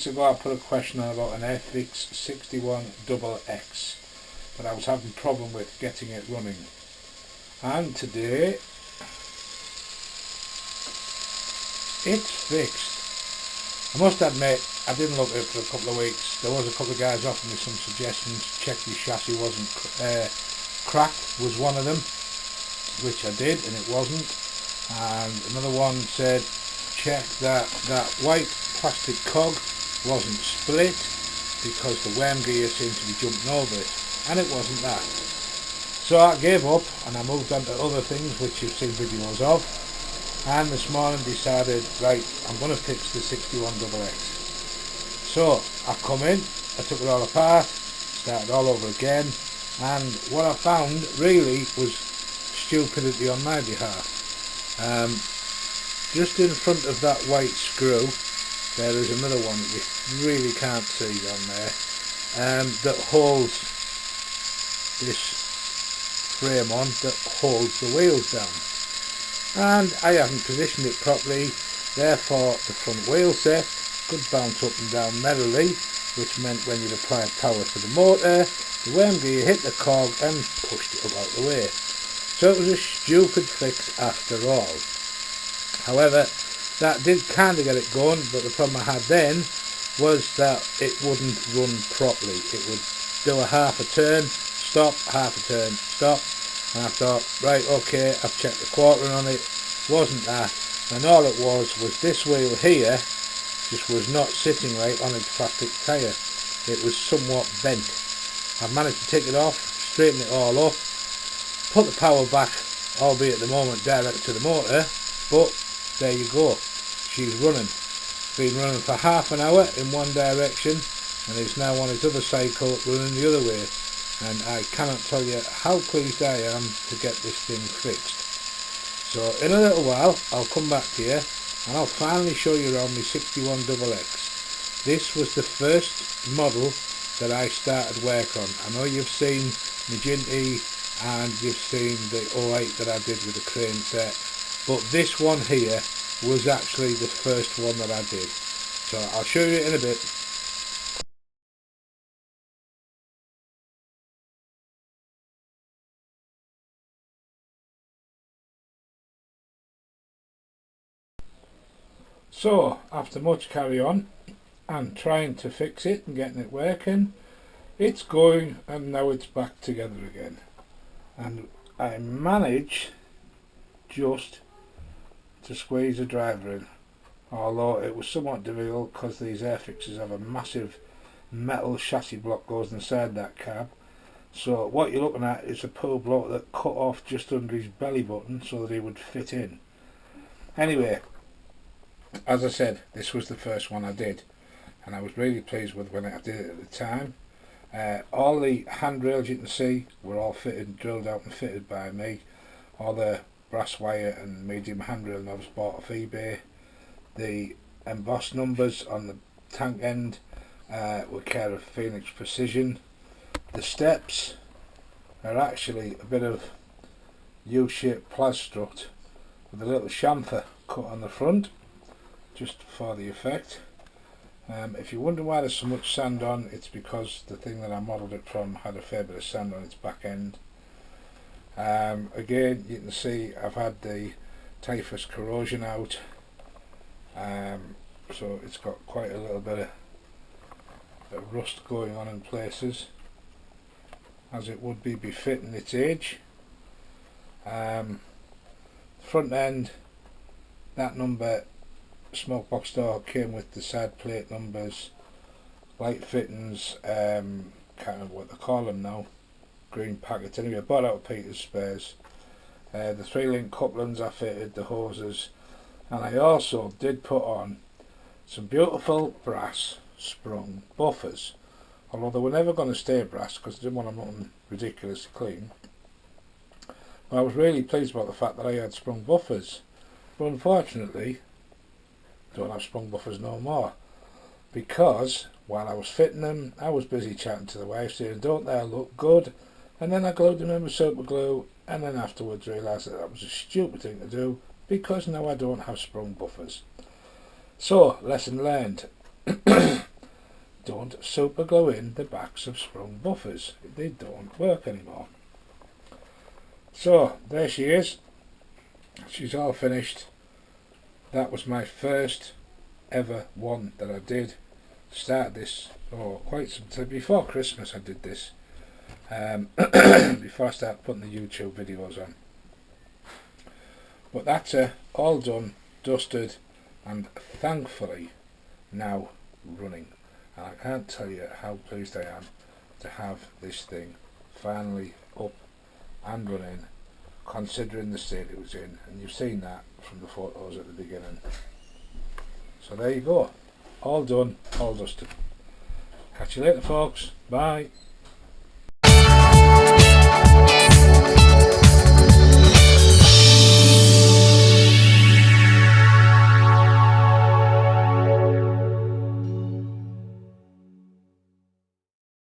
weeks ago I put a question on about an FX 61XX, but I was having a problem with getting it running. And today it's fixed. I must admit, I didn't look at it for a couple of weeks. There was a couple of guys offering me some suggestions. Check your chassis wasn't cracked was one of them, which I did, and it wasn't. And another one said check that white plastic cog wasn't split because the worm gear seemed to be jumping over it, and it wasn't that. So I gave up and I moved on to other things which you've seen videos of, and this morning decided, right, I'm going to fix the 61XX. So I come in, I took it all apart, started all over again, and what I found really was stupidity on my behalf. Just in front of that white screw there is another one that you really can't see on there, that holds this frame on, that holds the wheels down, and I haven't positioned it properly, therefore the front wheel set could bounce up and down merrily, which meant when you'd applied power to the motor, the worm gear hit the cog and pushed it up out the way. So it was a stupid fix after all. However, that did kind of get it going, but the problem I had then was that it wouldn't run properly. It would do a half a turn, stop, half a turn, stop, and I thought, right, okay, I've checked the quartering on it, wasn't that, and all it was this wheel here just was not sitting right on its plastic tyre. It was somewhat bent. I've managed to take it off, straighten it all up, put the power back, albeit at the moment direct to the motor, but there you go, she's running. Been running for half an hour in one direction and is now on its other cycle running the other way, and I cannot tell you how pleased I am to get this thing fixed. So in a little while I'll come back to you and I'll finally show you around my 61XX. This was the first model that I started work on. I know you've seen Magenti and you've seen the 08 that I did with the crane set, but this one here was actually the first one that I did. So I'll show you in a bit. So after much carry on and trying to fix it and getting it working, it's going, and now it's back together again, and I managed just to squeeze the driver in, although it was somewhat difficult because these air fixes have a massive metal chassis block goes inside that cab. So what you're looking at is a pull block that cut off just under his belly button so that he would fit in. Anyway, as I said, this was the first one I did, and I was really pleased with when I did it at the time. All the handrails you can see were all fitted, drilled out and fitted by me. All the brass wire and medium handrail knobs bought off eBay. The embossed numbers on the tank end were care of Phoenix Precision. The steps are actually a bit of U-shaped plasstrut with a little chamfer cut on the front, just for the effect. If you wonder why there's so much sand on, it's because the thing that I modelled it from had a fair bit of sand on its back end. Again, you can see I've had the typhus corrosion out, so it's got quite a little bit of rust going on in places, as it would be befitting its age. Front end, that number smoke box door came with the side plate numbers, light fittings, can't remember what they call them now, green packets. Anyway, I bought out Peter's Spares. The 3-link couplings I fitted, the hoses, and I also did put on some beautiful brass sprung buffers, although they were never going to stay brass because I didn't want them looking ridiculously clean. But I was really pleased about the fact that I had sprung buffers, but unfortunately don't have sprung buffers no more, because while I was fitting them I was busy chatting to the wife saying, don't they look good, and then I glued them in with super glue, and then afterwards realised that was a stupid thing to do because now I don't have sprung buffers. So lesson learned. don't super glue in the backs of sprung buffers. They don't work anymore. So there she is. She's all finished. That was my first ever one that I did. Started this quite some time before Christmas. I did this before I started putting the YouTube videos on. But that's all done, dusted, and thankfully now running. And I can't tell you how pleased I am to have this thing finally up and running, considering the state it was in, and you've seen that from the photos at the beginning. So there you go, all done, all dusted. Catch you later folks, bye.